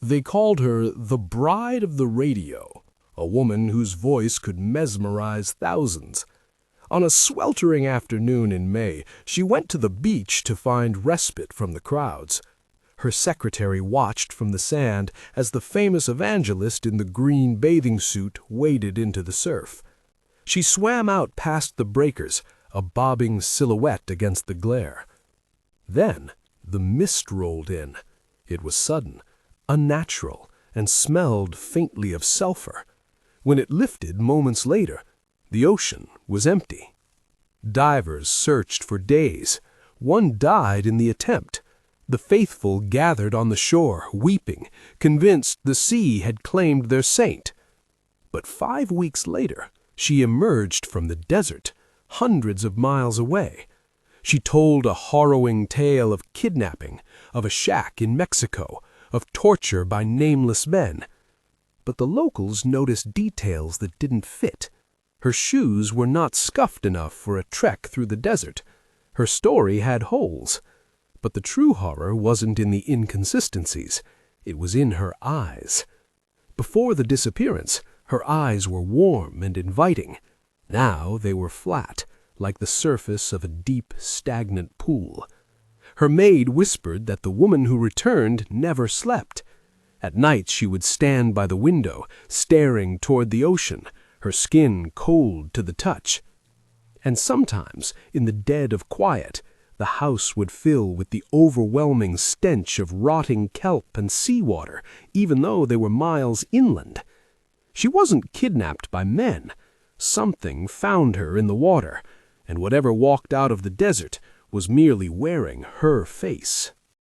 They called her the Bride of the Radio, a woman whose voice could mesmerize thousands. On a sweltering afternoon in May, she went to the beach to find respite from the crowds. Her secretary watched from the sand as the famous evangelist in the green bathing suit waded into the surf. She swam out past the breakers, a bobbing silhouette against the glare. Then the mist rolled in. It was sudden, unnatural, and smelled faintly of sulfur. When it lifted moments later, the ocean was empty. Divers searched for days. One died in the attempt. The faithful gathered on the shore, weeping, convinced the sea had claimed their saint. But 5 weeks later, she emerged from the desert, hundreds of miles away. She told a harrowing tale of kidnapping, of a shack in Mexico, of torture by nameless men. But the locals noticed details that didn't fit. Her shoes were not scuffed enough for a trek through the desert. Her story had holes. But the true horror wasn't in the inconsistencies. It was in her eyes. Before the disappearance, her eyes were warm and inviting. Now they were flat, like the surface of a deep, stagnant pool. Her maid whispered that the woman who returned never slept. At night she would stand by the window, staring toward the ocean, her skin cold to the touch. And sometimes, in the dead of quiet, the house would fill with the overwhelming stench of rotting kelp and seawater, even though they were miles inland. She wasn't kidnapped by men. Something found her in the water, and whatever walked out of the desert was merely wearing her face.